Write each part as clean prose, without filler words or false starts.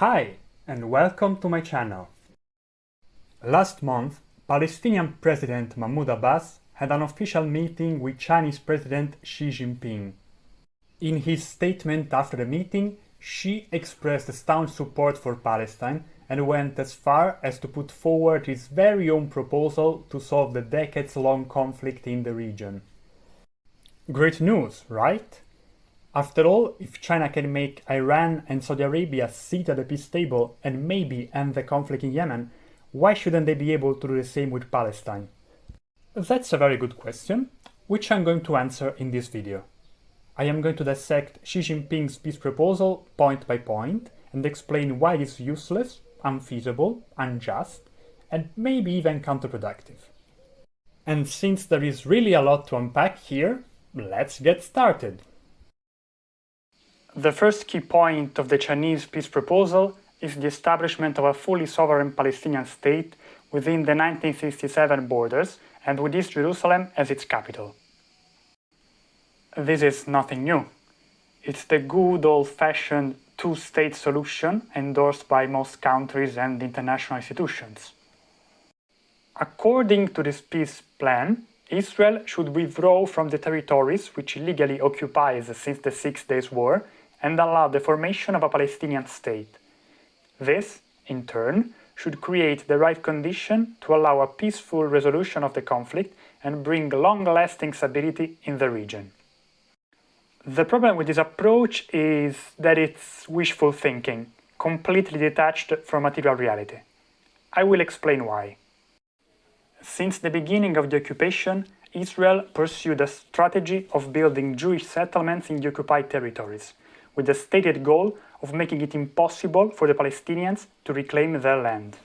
Hi, and welcome to my channel. Last month, Palestinian President Mahmoud Abbas had an official meeting with Chinese President Xi Jinping. In his statement after the meeting, Xi expressed staunch support for Palestine and went as far as to put forward his very own proposal to solve the decades-long conflict in the region. Great news, right? After all, if China can make Iran and Saudi Arabia sit at the peace table and maybe end the conflict in Yemen, why shouldn't they be able to do the same with Palestine? That's a very good question, which I'm going to answer in this video. I am going to dissect Xi Jinping's peace proposal point by point and explain why it is useless, unfeasible, unjust, and maybe even counterproductive. And since there is really a lot to unpack here, let's get started. The first key point of the Chinese peace proposal is the establishment of a fully sovereign Palestinian state within the 1967 borders and with East Jerusalem as its capital. This is nothing new. It's the good old-fashioned two-state solution endorsed by most countries and international institutions. According to this peace plan, Israel should withdraw from the territories which illegally occupies since the Six Days War and allow the formation of a Palestinian state. This, in turn, should create the right condition to allow a peaceful resolution of the conflict and bring long-lasting stability in the region. The problem with this approach is that it's wishful thinking, completely detached from material reality. I will explain why. Since the beginning of the occupation, Israel pursued a strategy of building Jewish settlements in the occupied territories, with the stated goal of making it impossible for the Palestinians to reclaim their land.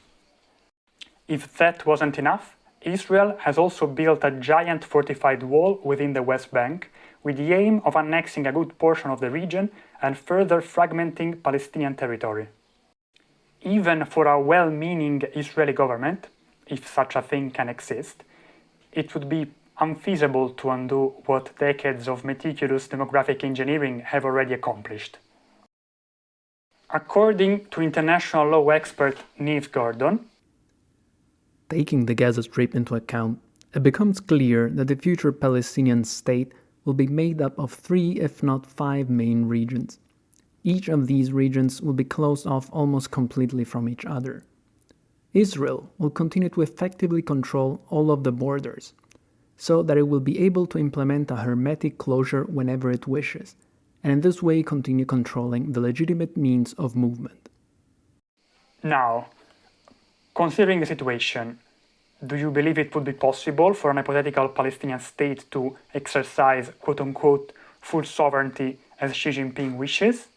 If that wasn't enough, Israel has also built a giant fortified wall within the West Bank with the aim of annexing a good portion of the region and further fragmenting Palestinian territory. Even for a well-meaning Israeli government, if such a thing can exist, it would be unfeasible to undo what decades of meticulous demographic engineering have already accomplished. According to international law expert Neve Gordon, taking the Gaza Strip into account, it becomes clear that the future Palestinian state will be made up of 3, if not 5 main regions. Each of these regions will be closed off almost completely from each other. Israel will continue to effectively control all of the borders, so that it will be able to implement a hermetic closure whenever it wishes, and in this way continue controlling the legitimate means of movement. Now, considering the situation, do you believe it would be possible for an hypothetical Palestinian state to exercise quote-unquote full sovereignty as Xi Jinping wishes?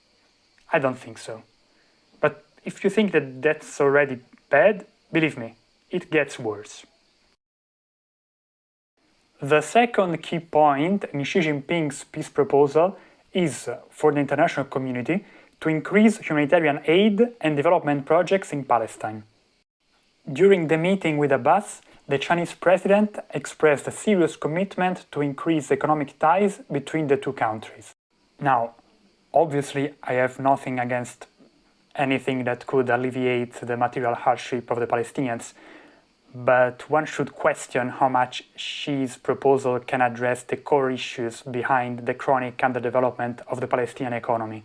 I don't think so. But if you think that that's already bad, believe me, it gets worse. The second key point in Xi Jinping's peace proposal is for the international community to increase humanitarian aid and development projects in Palestine. During the meeting with Abbas, the Chinese president expressed a serious commitment to increase economic ties between the two countries. Now, obviously, I have nothing against anything that could alleviate the material hardship of the Palestinians, but one should question how much Xi's proposal can address the core issues behind the chronic underdevelopment of the Palestinian economy.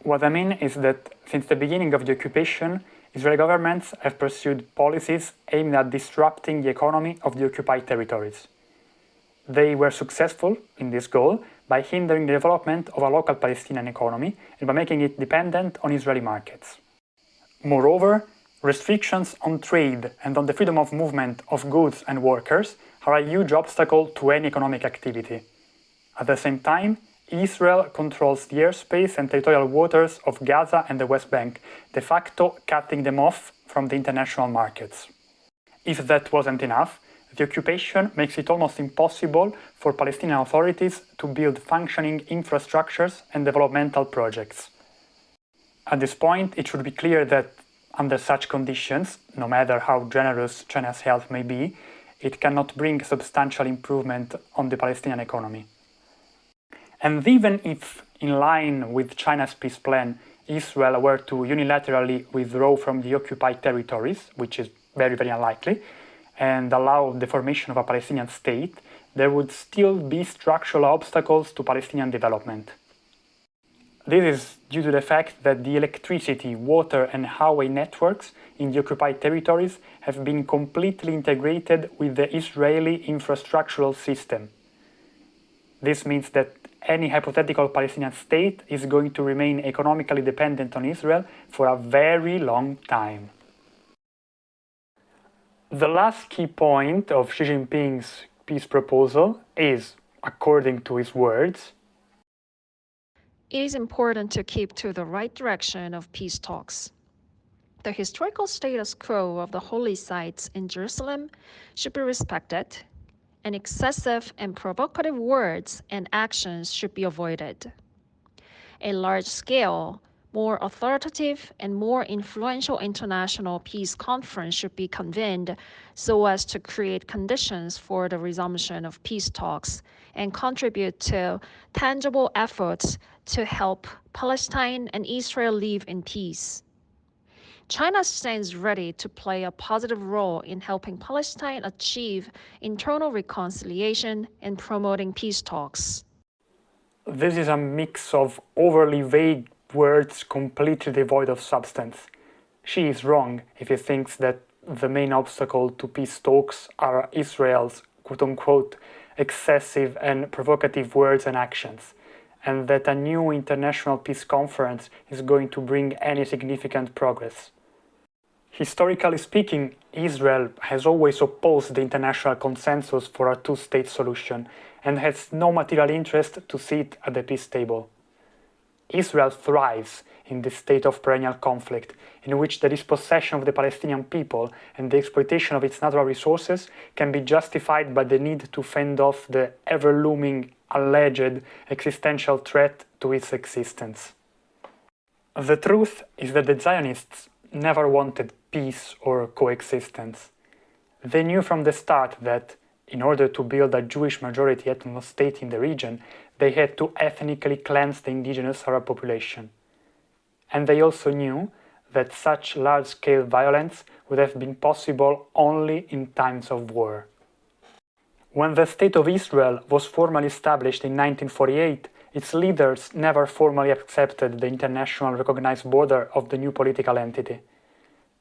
What I mean is that since the beginning of the occupation, Israeli governments have pursued policies aimed at disrupting the economy of the occupied territories. They were successful in this goal by hindering the development of a local Palestinian economy and by making it dependent on Israeli markets. Moreover, restrictions on trade and on the freedom of movement of goods and workers are a huge obstacle to any economic activity. At the same time, Israel controls the airspace and territorial waters of Gaza and the West Bank, de facto cutting them off from the international markets. If that wasn't enough, the occupation makes it almost impossible for Palestinian authorities to build functioning infrastructures and developmental projects. At this point, it should be clear that under such conditions, no matter how generous China's help may be, it cannot bring substantial improvement on the Palestinian economy. And even if, in line with China's peace plan, Israel were to unilaterally withdraw from the occupied territories, which is very, very unlikely, and allow the formation of a Palestinian state, there would still be structural obstacles to Palestinian development. This is due to the fact that the electricity, water, and highway networks in the occupied territories have been completely integrated with the Israeli infrastructural system. This means that any hypothetical Palestinian state is going to remain economically dependent on Israel for a very long time. The last key point of Xi Jinping's peace proposal is, according to his words, it is important to keep to the right direction of peace talks. The historical status quo of the holy sites in Jerusalem should be respected, and excessive and provocative words and actions should be avoided. A large-scale, more authoritative and more influential international peace conference should be convened so as to create conditions for the resumption of peace talks and contribute to tangible efforts to help Palestine and Israel live in peace. China stands ready to play a positive role in helping Palestine achieve internal reconciliation and promoting peace talks. This is a mix of overly vague words completely devoid of substance. Xi is wrong if he thinks that the main obstacle to peace talks are Israel's quote-unquote excessive and provocative words and actions, and that a new international peace conference is going to bring any significant progress. Historically speaking, Israel has always opposed the international consensus for a two-state solution and has no material interest to sit at the peace table. Israel thrives in this state of perennial conflict, in which the dispossession of the Palestinian people and the exploitation of its natural resources can be justified by the need to fend off the ever-looming, alleged existential threat to its existence. The truth is that the Zionists never wanted peace or coexistence. They knew from the start that, in order to build a Jewish majority ethno state in the region, they had to ethnically cleanse the indigenous Arab population. And they also knew that such large-scale violence would have been possible only in times of war. When the State of Israel was formally established in 1948, its leaders never formally accepted the international recognized border of the new political entity,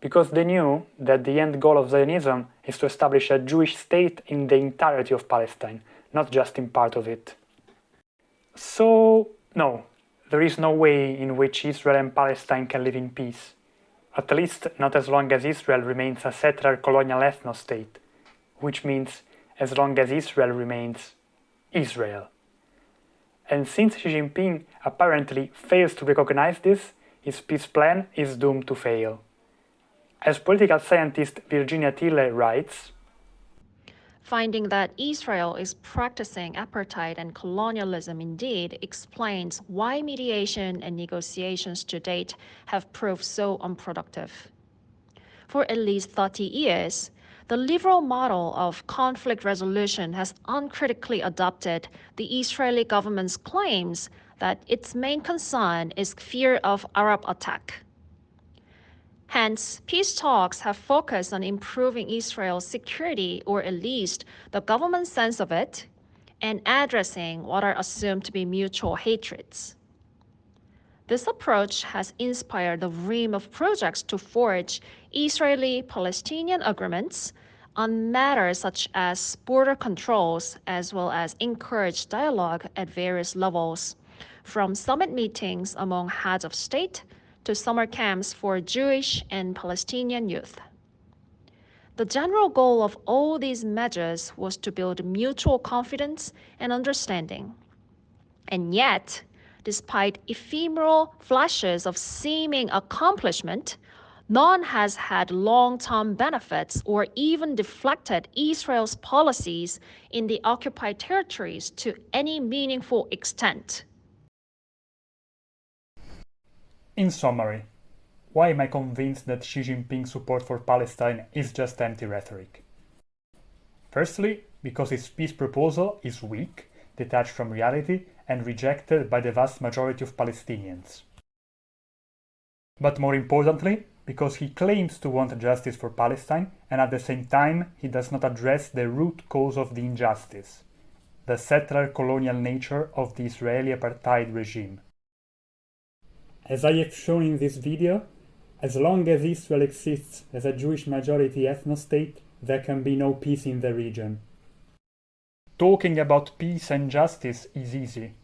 because they knew that the end goal of Zionism is to establish a Jewish state in the entirety of Palestine, not just in part of it. So, no, there is no way in which Israel and Palestine can live in peace, at least not as long as Israel remains a settler colonial ethno-state, which means as long as Israel remains Israel. And since Xi Jinping apparently fails to recognize this, his peace plan is doomed to fail. As political scientist Virginia Tilley writes, finding that Israel is practicing apartheid and colonialism indeed explains why mediation and negotiations to date have proved so unproductive. For at least 30 years, the liberal model of conflict resolution has uncritically adopted the Israeli government's claims that its main concern is fear of Arab attack. Hence, peace talks have focused on improving Israel's security, or at least the government's sense of it, and addressing what are assumed to be mutual hatreds. This approach has inspired the ream of projects to forge Israeli-Palestinian agreements on matters such as border controls, as well as encourage dialogue at various levels, from summit meetings among heads of state to summer camps for Jewish and Palestinian youth. The general goal of all these measures was to build mutual confidence and understanding. And yet, despite ephemeral flashes of seeming accomplishment, none has had long-term benefits or even deflected Israel's policies in the occupied territories to any meaningful extent. in summary, why am I convinced that Xi Jinping's support for Palestine is just empty rhetoric? Firstly, because his peace proposal is weak, detached from reality, and rejected by the vast majority of Palestinians. But more importantly, because he claims to want justice for Palestine, and at the same time he does not address the root cause of the injustice, the settler colonial nature of the Israeli apartheid regime. As I have shown in this video, as long as Israel exists as a Jewish majority ethno-state, there can be no peace in the region. Talking about peace and justice is easy.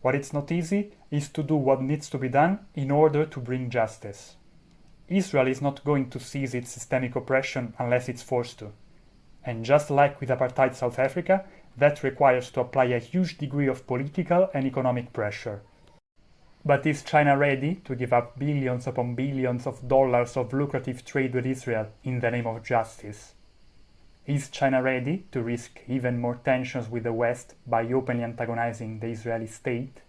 What it's not easy is to do what needs to be done in order to bring justice. Israel is not going to cease its systemic oppression unless it's forced to. And just like with apartheid South Africa, that requires to apply a huge degree of political and economic pressure. But is China ready to give up billions upon billions of dollars of lucrative trade with Israel in the name of justice? Is China ready to risk even more tensions with the West by openly antagonizing the Israeli state?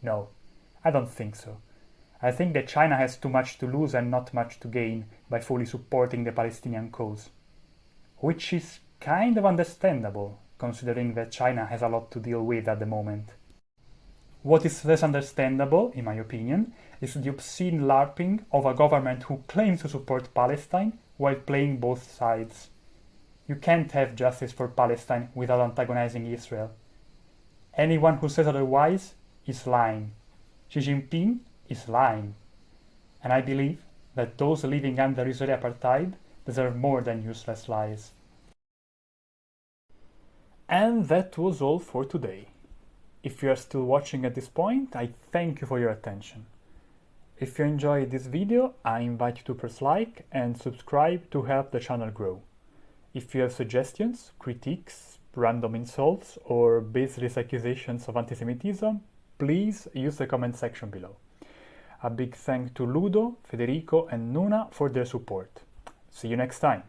No, I don't think so. I think that China has too much to lose and not much to gain by fully supporting the Palestinian cause. Which is kind of understandable, considering that China has a lot to deal with at the moment. What is less understandable, in my opinion, is the obscene LARPing of a government who claims to support Palestine while playing both sides. You can't have justice for Palestine without antagonizing Israel. Anyone who says otherwise is lying. Xi Jinping is lying. And I believe that those living under Israeli apartheid deserve more than useless lies. And that was all for today. If you are still watching at this point, I thank you for your attention. If you enjoyed this video, I invite you to press like and subscribe to help the channel grow. If you have suggestions, critiques, random insults, or baseless accusations of anti-Semitism, please use the comment section below. A big thank to Ludo, Federico, and Nuna for their support. See you next time!